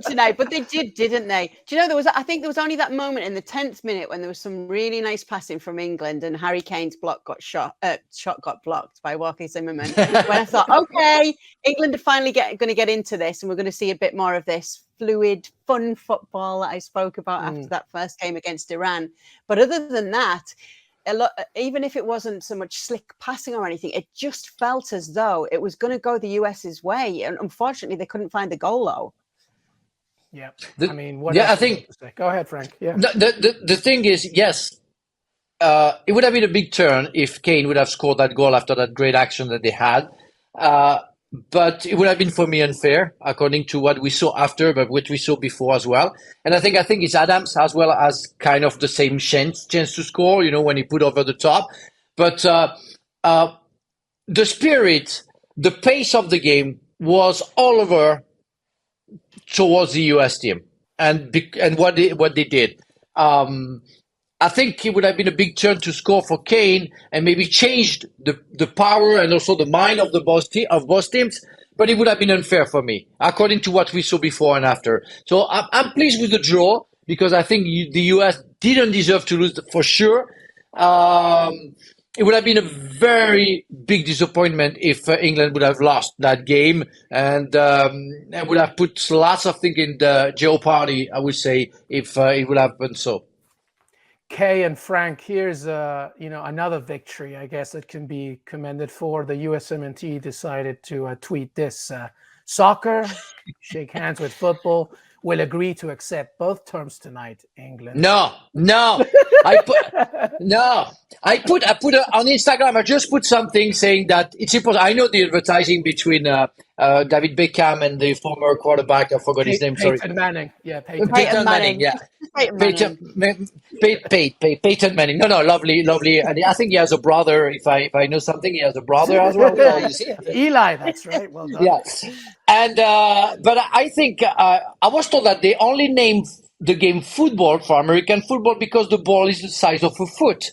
up tonight, but they didn't they? Do you know, I think there was only that moment in the 10th minute when there was some really nice passing from England and Harry Kane's shot got blocked by Walker Zimmerman. When I thought, okay, England are finally going to get into this and we're going to see a bit more of this fluid, fun football that I spoke about after that first game against Iran. But other than that, even if it wasn't so much slick passing or anything, it just felt as though it was going to go the US's way. And unfortunately, they couldn't find the goal, though. Yeah. I think. Go ahead, Frank. Yeah. The thing is, yes, it would have been a big turn if Kane would have scored that goal after that great action that they had. But it would have been, for me, unfair, according to what we saw after, but what we saw before as well. And I think it's Adams as well as kind of the same chance to score, when he put over the top. But the spirit, the pace of the game was all over towards the US team and what they did. I think it would have been a big turn to score for Kane and maybe changed the power and also the mind of both teams. But it would have been unfair for me, according to what we saw before and after. So I'm pleased with the draw because I think the US didn't deserve to lose for sure. It would have been a very big disappointment if England would have lost that game and would have put lots of things in the jeopardy, I would say, if it would have been so. Kay and Frank, here's another victory, I guess, that can be commended for. The USMNT decided to tweet this: soccer, shake hands with football, will agree to accept both terms tonight. England. No. I put on Instagram. I just put something saying that it's important. I know the advertising between David Beckham and the former quarterback. I forgot his name. Peyton Manning. Yeah, Peyton Manning. Yeah. Peyton Manning. No, lovely. And I think he has a brother. If I know something, he has a brother as well. Eli, that's right. Well done. Yeah. And but I think I was told that they only named the game football for American football because the ball is the size of a foot.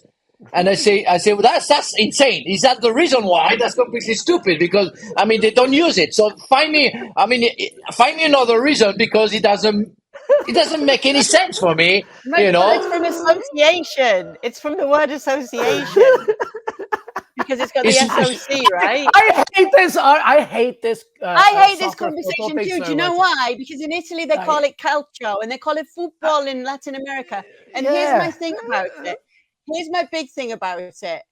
And I say, well, that's insane. Is that the reason why? That's completely stupid because, they don't use it. So find me another reason because it doesn't make any sense for me, It's from association. It's from the word association. Because it's got the SOC, right? I hate this. I hate this. I hate this conversation too. Do you know why? Because in Italy they call it calcio and they call it football in Latin America. And here's my thing about it. Here's my big thing about it.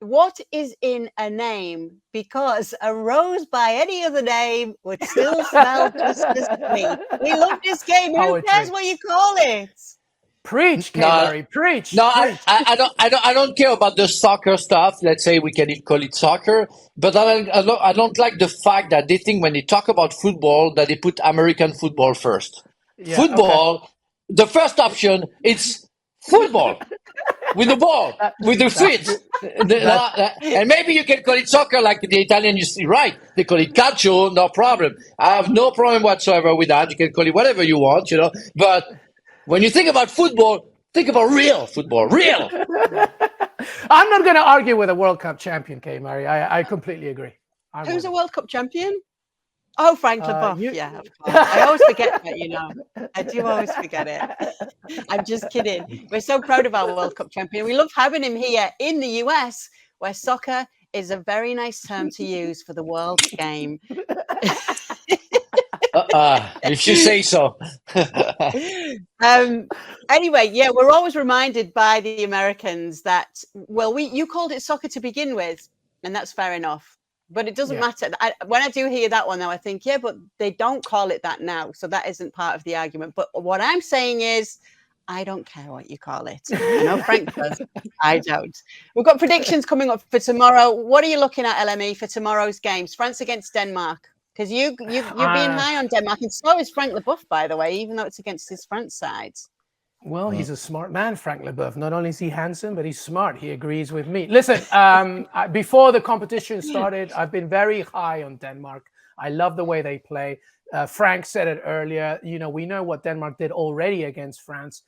What is in a name? Because a rose by any other name would still smell just as sweet. We love this game. Who cares what you call it? Preach, Kay, preach. No, preach. I don't care about the soccer stuff. Let's say we can call it soccer, but I don't like the fact that they think when they talk about football that they put American football first. Yeah, football, the first option, it's football. With the ball, with the feet. And maybe you can call it soccer like the Italian, you see, right? They call it calcio, no problem. I have no problem whatsoever with that. You can call it whatever you want, But when you think about football, think about real football, real. I'm not going to argue with a World Cup champion, Kay Murray. I completely agree. Who's a World Cup champion? Oh, Frank Leboeuf. Yeah, of course. I always forget that, I do always forget it. I'm just kidding. We're so proud of our World Cup champion. We love having him here in the US, where soccer is a very nice term to use for the world game. If you say so. Anyway, we're always reminded by the Americans that, you called it soccer to begin with, and that's fair enough. But it doesn't matter. When I do hear that one, though, I think, but they don't call it that now. So that isn't part of the argument. But what I'm saying is, I don't care what you call it. I know Frank does. I don't. We've got predictions coming up for tomorrow. What are you looking at, LME, for tomorrow's games? France against Denmark. Because you're being high on Denmark. And so is Frank Leboeuf, by the way, even though it's against his France side. Well, he's a smart man, Frank Leboeuf. Not only is he handsome, but he's smart. He agrees with me. Listen, before the competition started, I've been very high on Denmark. I love the way they play. Frank said it earlier. We know what Denmark did already against France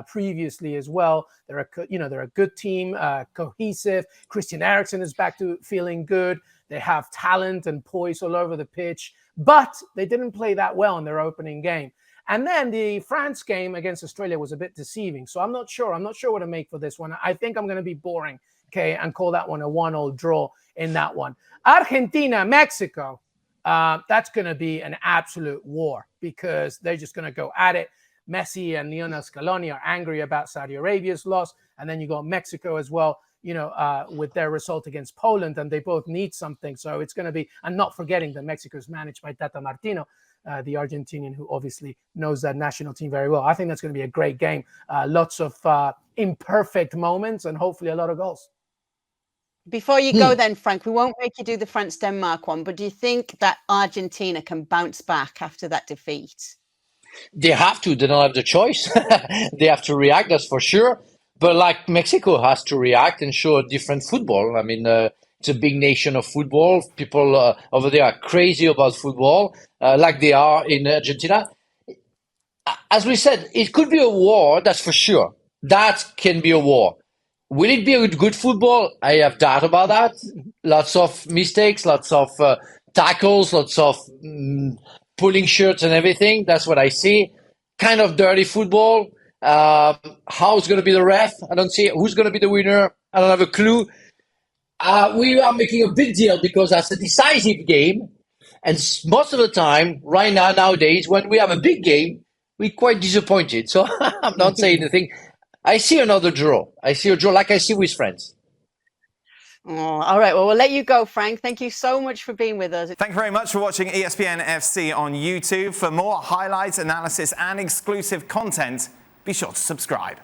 previously as well. They're a good team, cohesive. Christian Eriksen is back to feeling good. They have talent and poise all over the pitch, but they didn't play that well in their opening game. And then the France game against Australia was a bit deceiving. So I'm not sure. I'm not sure what to make for this one. I think I'm going to be boring, okay, and call that one a 1-1 draw in that one. Argentina, Mexico, that's going to be an absolute war because they're just going to go at it. Messi and Lionel Scaloni are angry about Saudi Arabia's loss. And then you got Mexico as well, with their result against Poland, and they both need something. So it's going to be, and not forgetting that Mexico is managed by Tata Martino, the Argentinian, who obviously knows that national team very well. I think that's going to be a great game. Lots of imperfect moments and hopefully a lot of goals. Before you go then, Frank, we won't make you do the France-Denmark one, but do you think that Argentina can bounce back after that defeat? They have to. They don't have the choice. They have to react, that's for sure. But like Mexico has to react and show a different football. I mean, it's a big nation of football. People over there are crazy about football, like they are in Argentina. As we said, it could be a war, that's for sure. That can be a war. Will it be a good football? I have doubt about that. Lots of mistakes, lots of tackles, lots of pulling shirts and everything. That's what I see. Kind of dirty football. How's going to be the ref? I don't see it. Who's going to be the winner? I don't have a clue. We are making a big deal because that's a decisive game. And most of the time, right now, nowadays, when we have a big game, we're quite disappointed. So I'm not saying anything. I see another draw. I see a draw like I see with France. Oh, all right. Well, we'll let you go, Frank. Thank you so much for being with us. Thank you very much for watching ESPN FC on YouTube. For more highlights, analysis, and exclusive content, be sure to subscribe.